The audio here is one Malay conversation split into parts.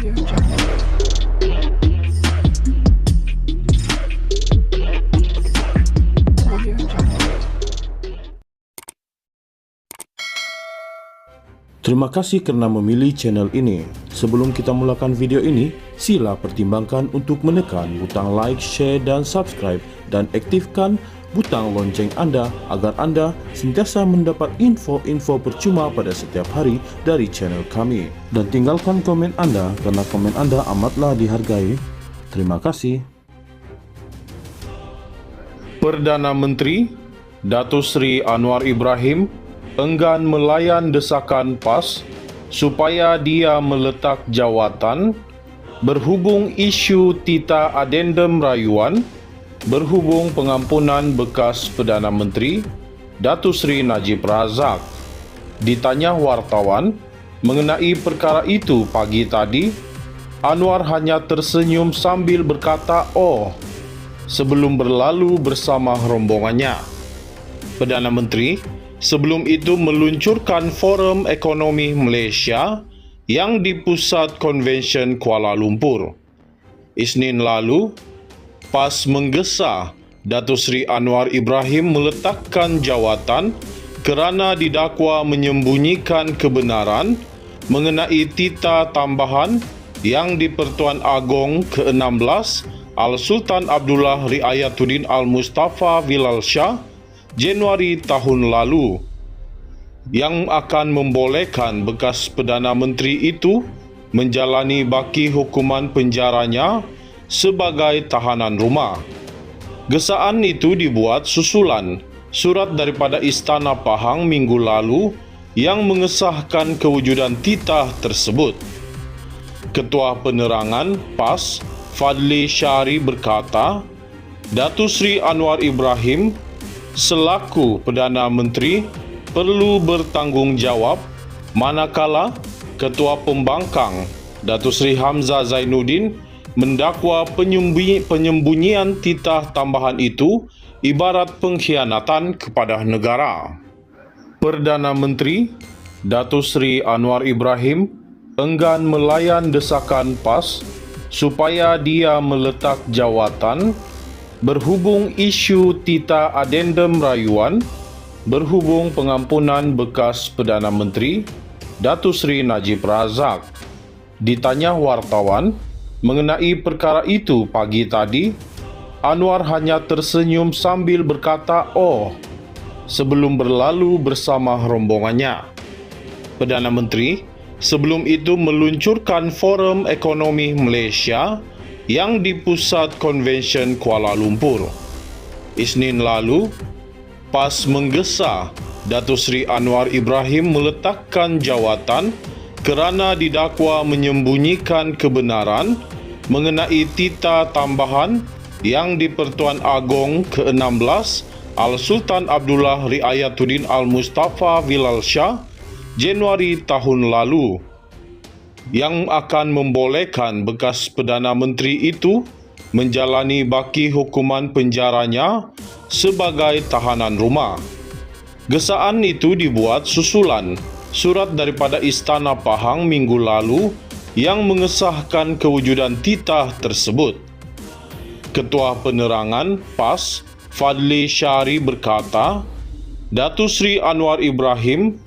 Terima kasih kerana memilih channel ini. Sebelum kita mulakan video ini, sila pertimbangkan untuk menekan butang like, share dan subscribe dan aktifkan butang lonceng anda agar anda sentiasa mendapat info-info percuma pada setiap hari dari channel kami. Dan tinggalkan komen anda kerana komen anda amatlah dihargai. Terima kasih. Perdana Menteri Datuk Seri Anwar Ibrahim enggan melayan desakan PAS supaya dia meletak jawatan berhubung isu tita adendum rayuan berhubung pengampunan bekas Perdana Menteri Datuk Seri Najib Razak. Ditanya wartawan mengenai perkara itu pagi tadi, Anwar hanya tersenyum sambil berkata "oh" sebelum berlalu bersama rombongannya. Perdana Menteri sebelum itu meluncurkan Forum Ekonomi Malaysia yang di Pusat Konvensyen Kuala Lumpur. Isnin lalu, PAS menggesa Datuk Seri Anwar Ibrahim meletakkan jawatan kerana didakwa menyembunyikan kebenaran mengenai tita tambahan yang di Pertuan Agong ke-16 Al-Sultan Abdullah Riayatuddin Al-Mustafa Bilal Shah Januari tahun lalu yang akan membolehkan bekas Perdana Menteri itu menjalani baki hukuman penjaranya sebagai tahanan rumah. Gesaan itu dibuat susulan surat daripada Istana Pahang minggu lalu yang mengesahkan kewujudan titah tersebut. Ketua Penerangan PAS Fadli Syari berkata, Datuk Seri Anwar Ibrahim selaku Perdana Menteri perlu bertanggungjawab manakala Ketua Pembangkang Datuk Seri Hamzah Zainuddin mendakwa penyembunyian titah tambahan itu ibarat pengkhianatan kepada negara. Perdana Menteri Datuk Seri Anwar Ibrahim enggan melayan desakan PAS supaya dia meletak jawatan berhubung isu tita adendum rayuan berhubung pengampunan bekas Perdana Menteri Datuk Seri Najib Razak. Ditanya wartawan mengenai perkara itu pagi tadi, Anwar hanya tersenyum sambil berkata "oh" sebelum berlalu bersama rombongannya. Perdana Menteri sebelum itu meluncurkan Forum Ekonomi Malaysia yang di Pusat Konvensyen Kuala Lumpur. Isnin lalu, PAS menggesa Datuk Seri Anwar Ibrahim meletakkan jawatan kerana didakwa menyembunyikan kebenaran mengenai tita tambahan yang di Pertuan Agong ke-16 Al-Sultan Abdullah Riayatuddin Al-Mustafa Bilal Shah Januari tahun lalu yang akan membolehkan bekas Perdana Menteri itu menjalani baki hukuman penjaranya sebagai tahanan rumah. Gesaan itu dibuat susulan surat daripada Istana Pahang minggu lalu yang mengesahkan kewujudan titah tersebut. Ketua Penerangan PAS Fadli Syari berkata, Datuk Seri Anwar Ibrahim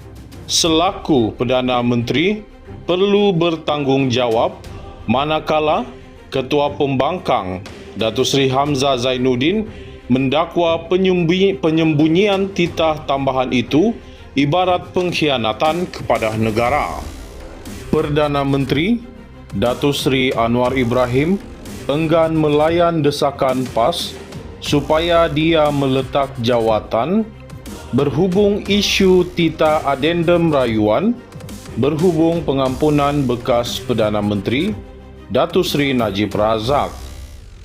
selaku Perdana Menteri perlu bertanggungjawab manakala Ketua Pembangkang Datuk Seri Hamzah Zainuddin mendakwa penyembunyian titah tambahan itu ibarat pengkhianatan kepada negara. Perdana Menteri Datuk Seri Anwar Ibrahim enggan melayan desakan PAS supaya dia meletak jawatan berhubung isu tita adendum rayuan berhubung pengampunan bekas Perdana Menteri Datuk Seri Najib Razak.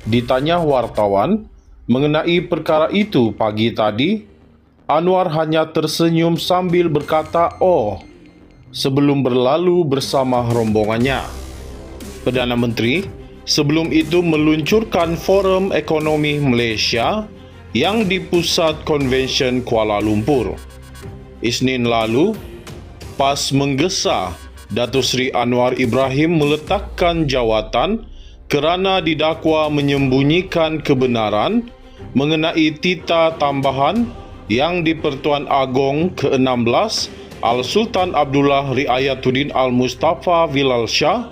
Ditanya wartawan mengenai perkara itu pagi tadi, Anwar hanya tersenyum sambil berkata "oh" sebelum berlalu bersama rombongannya. Perdana Menteri sebelum itu meluncurkan Forum Ekonomi Malaysia yang di Pusat Konvensyen Kuala Lumpur. Isnin lalu, PAS menggesa Datuk Seri Anwar Ibrahim meletakkan jawatan kerana didakwa menyembunyikan kebenaran mengenai titah tambahan yang di-Pertuan Agong ke-16 Al-Sultan Abdullah Riayatuddin Al-Mustafa Bilal Shah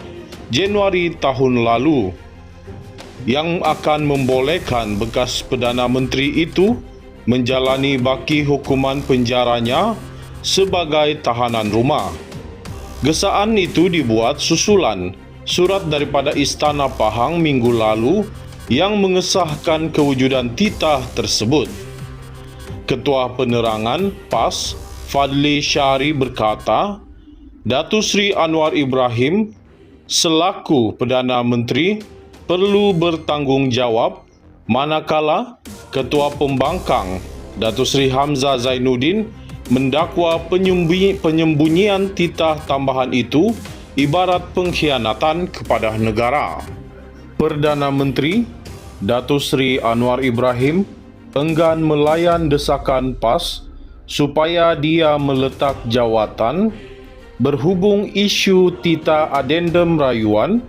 Januari tahun lalu, yang akan membolehkan bekas Perdana Menteri itu menjalani baki hukuman penjaranya sebagai tahanan rumah. Gesaan itu dibuat susulan surat daripada Istana Pahang minggu lalu yang mengesahkan kewujudan titah tersebut. Ketua Penerangan PAS Fadli Syari berkata, Datuk Seri Anwar Ibrahim selaku Perdana Menteri perlu bertanggungjawab manakala Ketua Pembangkang Datuk Seri Hamzah Zainuddin mendakwa penyembunyian titah tambahan itu ibarat pengkhianatan kepada negara. Perdana Menteri Datuk Seri Anwar Ibrahim enggan melayan desakan PAS supaya dia meletak jawatan berhubung isu titah adendum rayuan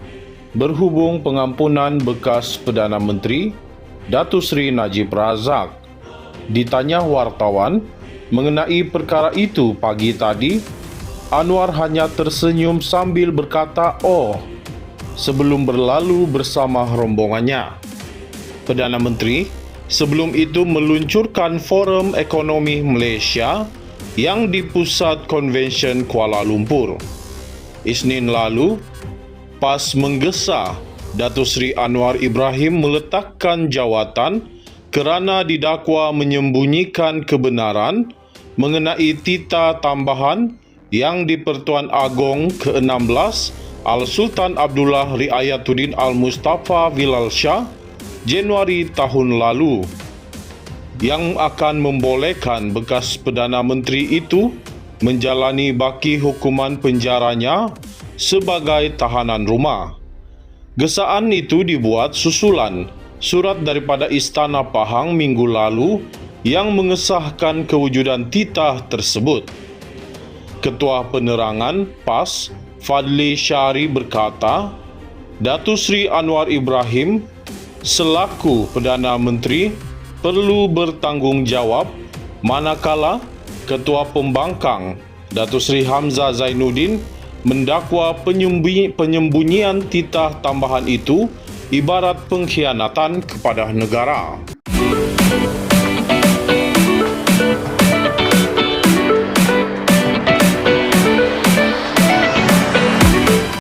berhubung pengampunan bekas Perdana Menteri Datuk Seri Najib Razak. Ditanya wartawan mengenai perkara itu pagi tadi, Anwar hanya tersenyum sambil berkata "oh" sebelum berlalu bersama rombongannya. Perdana Menteri sebelum itu meluncurkan Forum Ekonomi Malaysia yang di Pusat Konvensyen Kuala Lumpur. Isnin lalu, PAS menggesa Datuk Seri Anwar Ibrahim meletakkan jawatan kerana didakwa menyembunyikan kebenaran mengenai titah tambahan yang di-Pertuan Agong ke-16 Al-Sultan Abdullah Riayatuddin Al-Mustafa Bilal Shah Januari tahun lalu, yang akan membolehkan bekas Perdana Menteri itu menjalani baki hukuman penjaranya sebagai tahanan rumah. Gesaan itu dibuat susulan surat daripada Istana Pahang minggu lalu yang mengesahkan kewujudan titah tersebut. Ketua Penerangan PAS Fadli Syari berkata, Datuk Seri Anwar Ibrahim selaku Perdana Menteri perlu bertanggungjawab manakala Ketua Pembangkang Datuk Seri Hamzah Zainuddin mendakwa penyembunyian titah tambahan itu ibarat pengkhianatan kepada negara.